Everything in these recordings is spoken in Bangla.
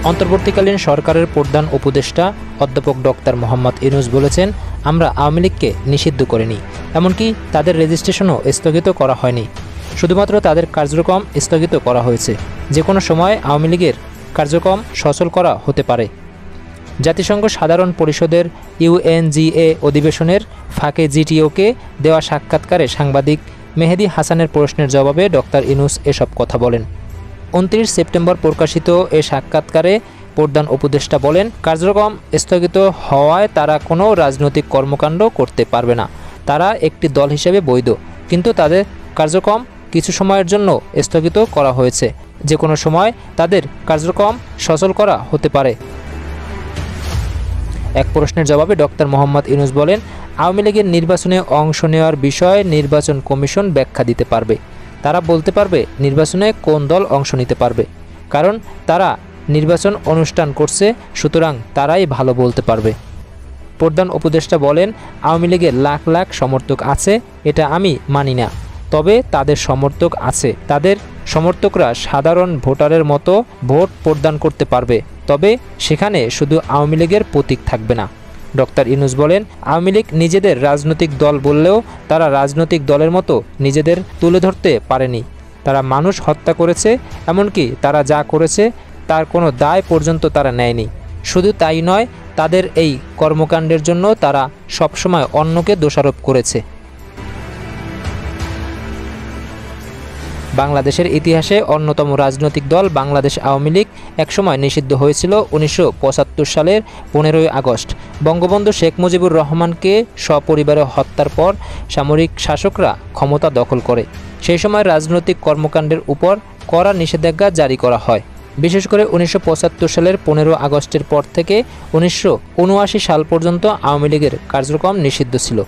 অন্তর্বর্তীকালীন সরকারের প্রধান উপদেষ্টা অধ্যাপক ডক্টর মোহাম্মদ ইউনূস বলেছেন, আমরা আওয়ামী লীগকে নিষিদ্ধ করিনি, এমনকি তাদের রেজিস্ট্রেশনও স্থগিত করা হয়নি। শুধুমাত্র তাদের কার্যক্রম স্থগিত করা হয়েছে। যে কোনো সময় আওয়ামী লীগের কার্যক্রম সচল করা হতে পারে। জাতিসংঘ সাধারণ পরিষদের ইউএনজিএ অধিবেশনের ফাঁকে জিটিওকে দেওয়া সাক্ষাৎকারে সাংবাদিক মেহেদী হাসানের প্রশ্নের জবাবে ডক্টর ইউনূস এসব কথা বলেন। 29 সেপ্টেম্বর প্রকাশিত এ সাক্ষাৎকারে প্রধান উপদেষ্টা বলেন, কার্যক্রম স্থগিত হওয়ায় তারা কোনো রাজনৈতিক কর্মকাণ্ড করতে পারবে না। তারা একটি দল হিসেবে বৈধ, কিন্তু তাদের কার্যক্রম কিছু সময়ের জন্য স্থগিত করা হয়েছে। যে কোনো সময় তাদের কার্যক্রম সচল করা হতে পারে। এক প্রশ্নের জবাবে ডক্টর মোহাম্মদ ইউনূস বলেন, আওয়ামী লীগের নির্বাচনে অংশ নেওয়ার বিষয়ে নির্বাচন কমিশন ব্যাখ্যা দিতে পারবে। তারা বলতে পারবে নির্বাচনে কোন দল অংশ নিতে পারবে, কারণ তারা নির্বাচন অনুষ্ঠান করছে, সুতরাং তারাই ভালো বলতে পারবে। প্রধান উপদেষ্টা বলেন, আওয়ামী লীগের লাখ লাখ সমর্থক আছে, এটা আমি মানি না, তবে তাদের সমর্থক আছে। তাদের সমর্থকরা সাধারণ ভোটারের মতো ভোট প্রদান করতে পারবে, তবে সেখানে শুধু আওয়ামী লীগের প্রতীক থাকবে না। ডক্টর ইউনূস বলেন, আওয়ামী লীগ নিজেদের রাজনৈতিক দল বললেও তারা রাজনৈতিক দলের মতো নিজেদের তুলে ধরতে পারেনি। তারা মানুষ হত্যা করেছে, এমনকি তারা যা করেছে তার কোনো দায় পর্যন্ত তারা নেয়নি। শুধু তাই নয়, তাদের এই কর্মকাণ্ডের জন্য তারা সবসময় অন্যকে দোষারোপ করেছে। বাংলাদেশের ইতিহাসে অন্যতম রাজনৈতিক দল বাংলাদেশ আওয়ামী লীগ একসময় নিষিদ্ধ হয়েছিল 1975 সালের 15ই আগস্ট। বঙ্গবন্ধু শেখ মুজিবুর রহমানকে সপরিবারে হত্যার পর সামরিক শাসকরা ক্ষমতা দখল করে। সেই সময় রাজনৈতিক কর্মকাণ্ডের উপর কড়া নিষেধাজ্ঞা জারি করা হয়। বিশেষ করে 1975 সালের 15 আগস্টের পর থেকে 1979 সাল পর্যন্ত আওয়ামী লীগের কার্যক্রম নিষিদ্ধ ছিল।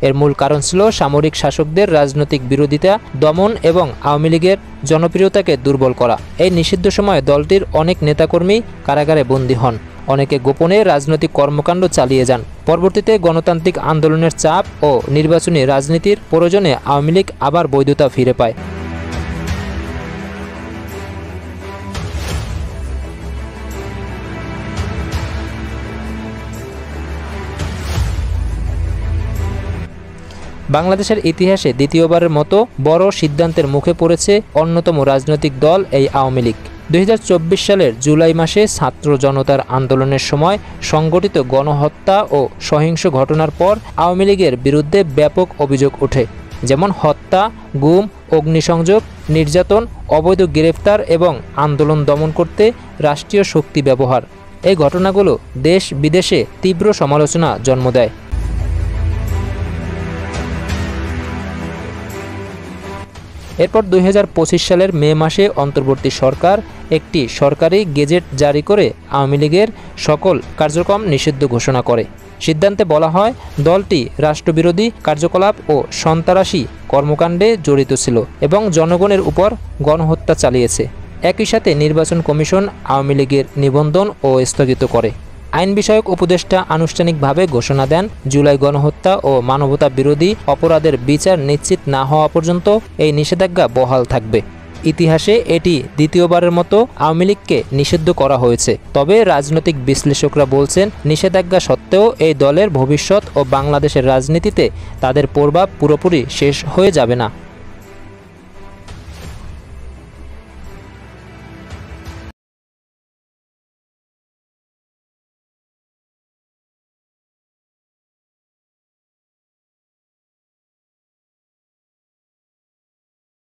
এর মূল কারণ ছিল সামরিক শাসকদের রাজনৈতিক বিরোধিতা দমন এবং আওয়ামী লীগের জনপ্রিয়তাকে দুর্বল করা। এই নিষিদ্ধ সময়ে দলটির অনেক নেতাকর্মী কারাগারে বন্দী হন, অনেকে গোপনে রাজনৈতিক কর্মকাণ্ড চালিয়ে যান। পরবর্তীতে গণতান্ত্রিক আন্দোলনের চাপ ও নির্বাচনী রাজনীতির প্রয়োজনে আওয়ামী লীগ আবার বৈধতা ফিরে পায়। বাংলাদেশের ইতিহাসে দ্বিতীয়বারের মতো বড় সিদ্ধান্তের মুখে পড়েছে অন্যতম রাজনৈতিক দল এই আওয়ামী লীগ। 2024 সালের জুলাই মাসে ছাত্র জনতার আন্দোলনের সময় সংগঠিত গণহত্যা ও সহিংস ঘটনার পর আওয়ামী লীগের বিরুদ্ধে ব্যাপক অভিযোগ ওঠে, যেমন হত্যা, গুম, অগ্নিসংযোগ, নির্যাতন, অবৈধ গ্রেফতার এবং আন্দোলন দমন করতে রাষ্ট্রীয় শক্তি ব্যবহার। এই ঘটনাগুলো দেশ বিদেশে তীব্র সমালোচনা জন্ম দেয়। এরপর 2025 সালের মে মাসে অন্তর্বর্তী সরকার একটি সরকারি গেজেট জারি করে আওয়ামী লীগের সকল কার্যক্রম নিষিদ্ধ ঘোষণা করে। সিদ্ধান্তে বলা হয়, দলটি রাষ্ট্রবিরোধী কার্যকলাপ ও সন্ত্রাসী কর্মকাণ্ডে জড়িত ছিল এবং জনগণের উপর গণহত্যা চালিয়েছে। একই সাথে নির্বাচন কমিশন আওয়ামী লীগের নিবন্ধন ও স্থগিত করে। আইন বিষয়ক উপদেষ্টা আনুষ্ঠানিকভাবে ঘোষণা দেন, জুলাই গণহত্যা ও মানবতা বিরোধী অপরাধের বিচার নিশ্চিত না হওয়া পর্যন্ত এই নিষেধাজ্ঞা বহাল থাকবে। ইতিহাসে এটি দ্বিতীয়বারের মতো আওয়ামী লীগকে নিষিদ্ধ করা হয়েছে। তবে রাজনৈতিক বিশ্লেষকরা বলছেন, নিষেধাজ্ঞা সত্ত্বেও এই দলের ভবিষ্যৎ ও বাংলাদেশের রাজনীতিতে তাদের প্রভাব পুরোপুরি শেষ হয়ে যাবে না।